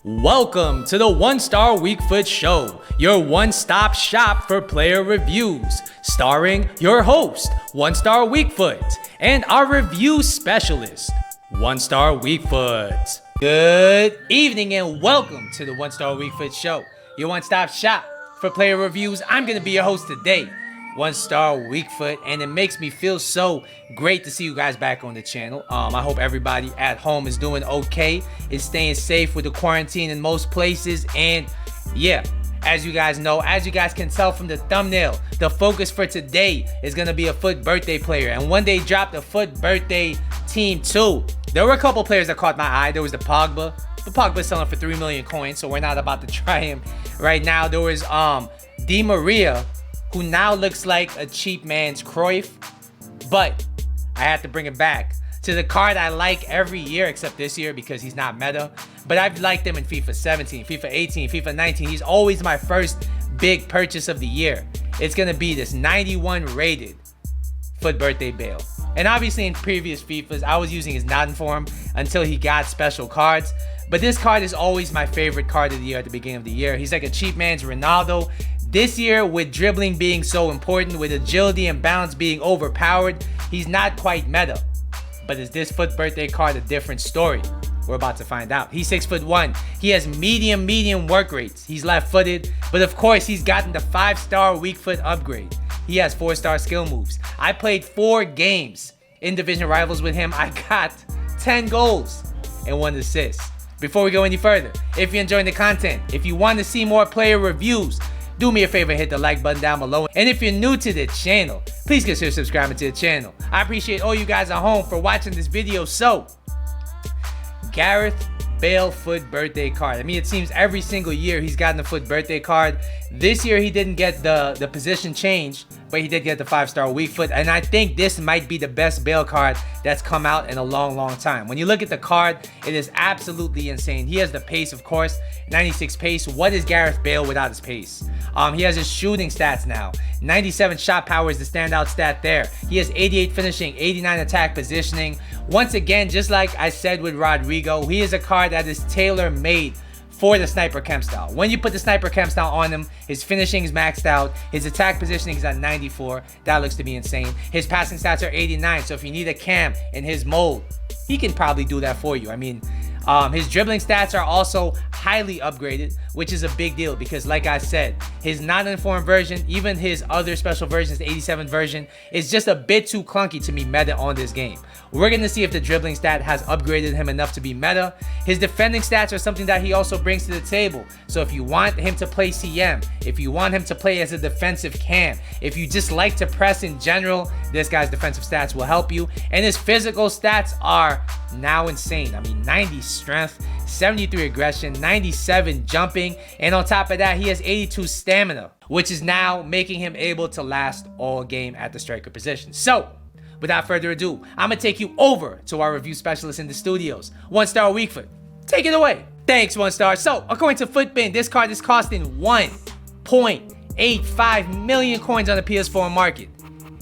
Welcome to the One Star Weakfoot Show, your one-stop shop for player reviews, starring your host, One Star Weakfoot, and our review specialist, One Star Weakfoot. Good evening and welcome to the One Star Weakfoot Show, your one-stop shop for player reviews. I'm going to be your host today, One Star Weakfoot, and it makes me feel so great to see you guys back on the channel. I hope everybody at home is doing okay, is staying safe with the quarantine in most places, and yeah, as you guys know, as you guys can tell from the thumbnail, the focus for today is gonna be a Foot birthday player, and when they dropped the Foot birthday team 2, there were a couple players that caught my eye. There was the Pogba. The Pogba's selling for 3 million coins, so we're not about to try him right now. There was Di Maria, who now looks like a cheap man's Cruyff, but I have to bring it back to the card I like every year except this year because he's not meta, but I've liked him in FIFA 17, FIFA 18, FIFA 19. He's always my first big purchase of the year. It's gonna be this 91 rated Foot birthday Bale. And obviously in previous FIFAs, I was using his not in form until he got special cards. But this card is always my favorite card of the year at the beginning of the year. He's like a cheap man's Ronaldo. This year, with dribbling being so important, with agility and balance being overpowered, he's not quite meta. But is this Foot birthday card a different story? We're about to find out. He's 6'1". He has medium work rates. He's left-footed, but of course, he's gotten the 5-star weak foot upgrade. He has 4-star skill moves. I played 4 games in division rivals with him. I got 10 goals and 1 assist. Before we go any further, if you're enjoying the content, if you want to see more player reviews, do me a favor, hit the like button down below. And if you're new to the channel, please consider subscribing to the channel. I appreciate all you guys at home for watching this video. So, Gareth Bale Foot birthday card. I mean, it seems every single year he's gotten a Foot birthday card. This year he didn't get the position change, but he did get the 5-star weak foot. And I think this might be the best Bale card that's come out in a long time. When you look at the card, it is absolutely insane. He has the pace, of course, 96 pace. What is Gareth Bale without his pace? He has his shooting stats now. 97 shot power is the standout stat there. He has 88 finishing, 89 attack positioning. Once again, just like I said with Rodrigo, he is a card that is tailor-made for the sniper chem style. When you put the sniper chem style on him, his finishing is maxed out, his attack positioning is at 94. That looks to be insane. His passing stats are 89, so if you need a cam in his mold, he can probably do that for you. I mean, his dribbling stats are also highly upgraded, which is a big deal because, like I said, his non-informed version, even his other special versions, the 87 version, is just a bit too clunky to be meta on this game. We're going to see if the dribbling stat has upgraded him enough to be meta. His defending stats are something that he also brings to the table. So if you want him to play CM, if you want him to play as a defensive cam, if you just like to press in general, this guy's defensive stats will help you. And his physical stats are now insane. I mean, 90 strength, 73 aggression, 97 jumping, and on top of that, he has 82 stamina, which is now making him able to last all game at the striker position. So, without further ado, I'm gonna take you over to our review specialist in the studios, One Star Weakfoot. Take it away. Thanks, One Star. So, according to Footbin, this card is costing 1.85 million coins on the PS4 market.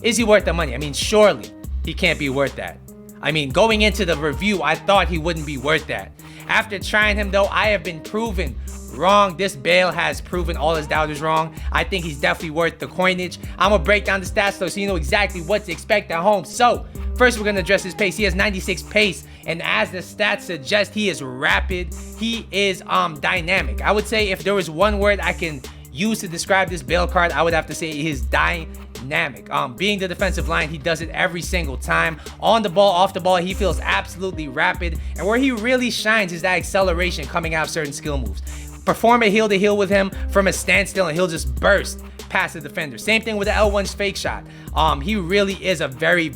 Is he worth the money? I mean, surely he can't be worth that. I mean, going into the review, I thought he wouldn't be worth that. After trying him though, I have been proven wrong. This Bale has proven all his doubters wrong. I think he's definitely worth the coinage. I'm gonna break down the stats though so you know exactly what to expect at home. So, first we're gonna address his pace. He has 96 pace, and as the stats suggest, he is rapid. He is dynamic. I would say if there was one word I can use to describe this Bale card, I would have to say he is dynamic. Being the defensive line, he does it every single time. On the ball, off the ball, he feels absolutely rapid, and where he really shines is that acceleration coming out of certain skill moves. Perform a heel to heel with him from a standstill and he'll just burst past the defender. Same thing with the L1's fake shot. He really is a very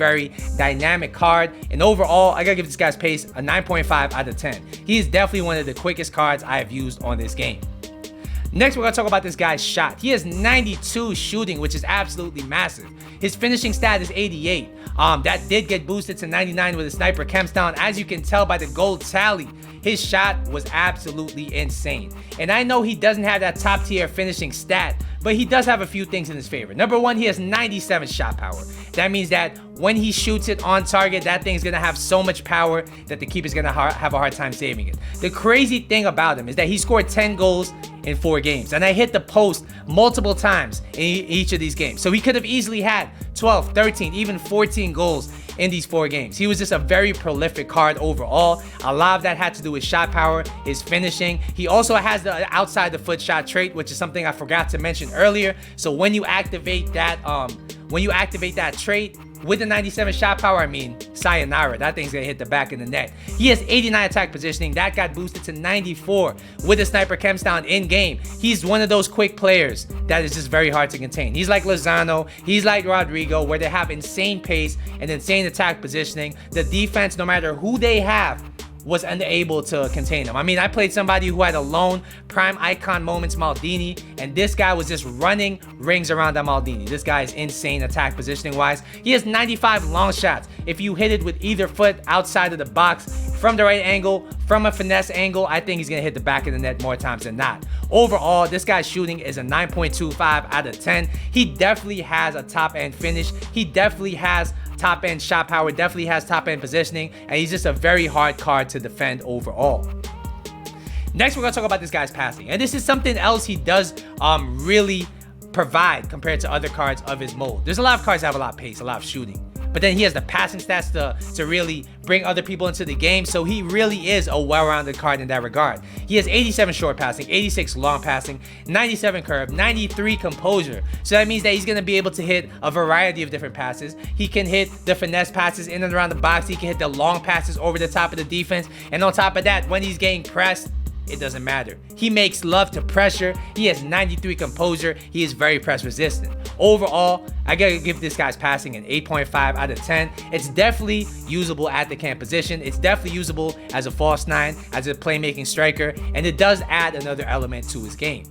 dynamic card, and overall I gotta give this guy's pace a 9.5 out of 10. He is definitely one of the quickest cards I have used on this game. Next, we're going to talk about this guy's shot. He has 92 shooting, which is absolutely massive. His finishing stat is 88. That did get boosted to 99 with a sniper chems down. As you can tell by the gold tally, his shot was absolutely insane. And I know he doesn't have that top tier finishing stat, but he does have a few things in his favor. Number one, he has 97 shot power. That means that when he shoots it on target, that thing's gonna have so much power that the keeper's gonna have a hard time saving it. The crazy thing about him is that he scored 10 goals in 4 games, and I hit the post multiple times in each of these games. So he could have easily had 12, 13, even 14 goals in these 4 games. He was just a very prolific card overall. A lot of that had to do with shot power, his finishing. He also has the outside the foot shot trait, which is something I forgot to mention earlier. So when you activate that trait with the 97 shot power, I mean, sayonara, that thing's gonna hit the back of the net. He has 89 attack positioning. That got boosted to 94 with the sniper chems down in game. He's one of those quick players that is just very hard to contain. He's like Lozano, he's like Rodrigo, where they have insane pace and insane attack positioning. The defense, no matter who they have, was unable to contain him. I mean, I played somebody who had a lone prime icon moments Maldini, and this guy was just running rings around that Maldini. This guy is insane attack positioning wise. He has 95 long shots. If you hit it with either foot outside of the box, from the right angle, from a finesse angle, I think he's gonna hit the back of the net more times than not. Overall, this guy's shooting is a 9.25 out of 10. He definitely has a top end finish. He definitely has top end shot power, definitely has top end positioning, and he's just a very hard card to defend overall. Next, we're gonna talk about this guy's passing, and this is something else he does really provide compared to other cards of his mold. There's a lot of cards that have a lot of pace, a lot of shooting, but then he has the passing stats to really bring other people into the game, so he really is a well-rounded card in that regard. He has 87 short passing, 86 long passing, 97 curve, 93 composure, so that means that he's going to be able to hit a variety of different passes. He can hit the finesse passes in and around the box, he can hit the long passes over the top of the defense, and on top of that, when he's getting pressed, it doesn't matter. He makes love to pressure. He has 93 composure. He is very press resistant. Overall, I gotta give this guy's passing an 8.5 out of 10. It's definitely usable at the cam position. It's definitely usable as a false 9, as a playmaking striker, and it does add another element to his game.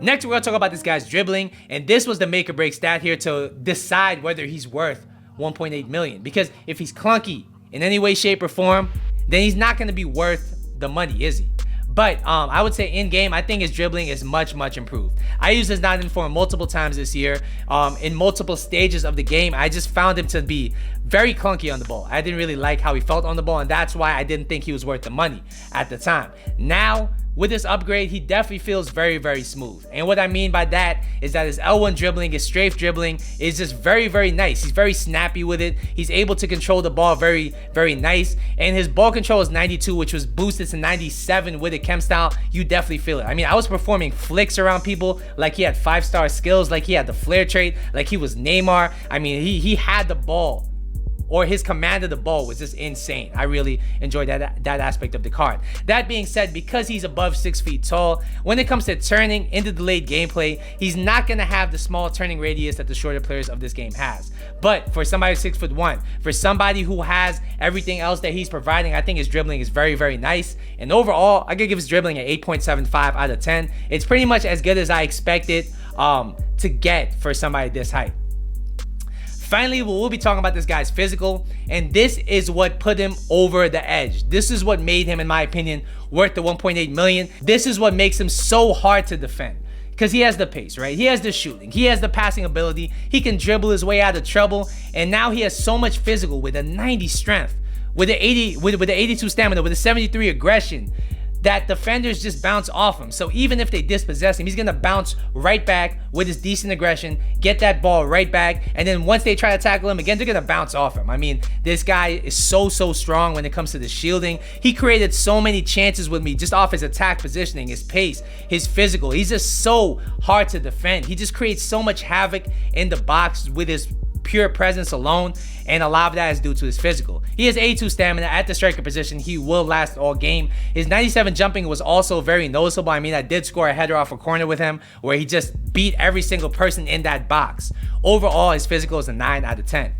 Next, we're gonna talk about this guy's dribbling, and this was the make or break stat here to decide whether he's worth 1.8 million. Because if he's clunky in any way, shape, or form, then he's not gonna be worth the money, is he? But I would say in game, I think his dribbling is much improved. I used his 9 in form multiple times this year. In multiple stages of the game, I just found him to be very clunky on the ball. I didn't really like how he felt on the ball, and that's why I didn't think he was worth the money at the time. Now, with this upgrade, he definitely feels very smooth. And what I mean by that is that his L1 dribbling, his strafe dribbling is just very nice. He's very snappy with it. He's able to control the ball very nice. And his ball control is 92, which was boosted to 97 with a chem style. You definitely feel it. I mean, I was performing flicks around people like he had 5-star skills, like he had the flair trait, like he was Neymar. I mean, he had the ball, or his command of the ball was just insane. I really enjoyed that aspect of the card. That being said, because he's above 6 feet tall, when it comes to turning into delayed gameplay, he's not gonna have the small turning radius that the shorter players of this game has. But for somebody 6'1", for somebody who has everything else that he's providing, I think his dribbling is very nice. And overall, I could give his dribbling an 8.75 out of 10. It's pretty much as good as I expected to get for somebody this height. Finally, we'll be talking about this guy's physical, and this is what put him over the edge. This is what made him, in my opinion, worth the 1.8 million. This is what makes him so hard to defend, because he has the pace, right? He has the shooting, he has the passing ability, he can dribble his way out of trouble, and now he has so much physical with a 90 strength, with the 82 stamina, with a 73 aggression, that defenders just bounce off him. So even if they dispossess him, he's gonna bounce right back with his decent aggression, get that ball right back, and then once they try to tackle him again, they're gonna bounce off him. I mean, this guy is so strong when it comes to the shielding. He created so many chances with me just off his attack positioning, his pace, his physical. He's just so hard to defend. He just creates so much havoc in the box with his pure presence alone, and a lot of that is due to his physical. He has 82 stamina at the striker position. He will last all game. His 97 jumping was also very noticeable. I mean, I did score a header off a corner with him where he just beat every single person in that box. Overall, his physical is a 9 out of 10.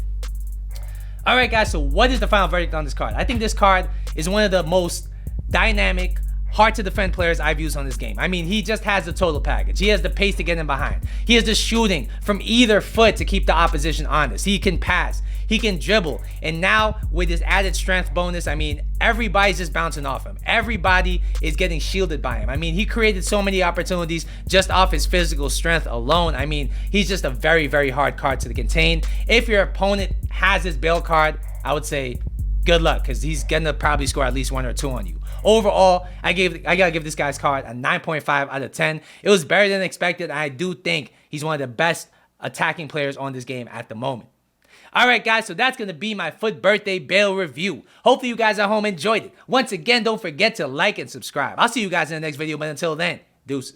Alright guys, so what is the final verdict on this card? I think this card is one of the most dynamic, hard to defend players I've used on this game. I mean, he just has the total package. He has the pace to get in behind. He has the shooting from either foot to keep the opposition honest. He can pass. He can dribble. And now with his added strength bonus, I mean, everybody's just bouncing off him. Everybody is getting shielded by him. I mean, he created so many opportunities just off his physical strength alone. I mean, he's just a very, very hard card to contain. If your opponent has his Bale card, I would say good luck, because he's gonna probably score at least 1 or 2 on you. Overall, I gotta give this guy's card a 9.5 out of 10. It was better than expected. I do think he's one of the best attacking players on this game at the moment. All right, guys, so that's going to be my FUT birthday Bale review. Hopefully you guys at home enjoyed it. Once again, don't forget to like and subscribe. I'll see you guys in the next video, but until then, deuces.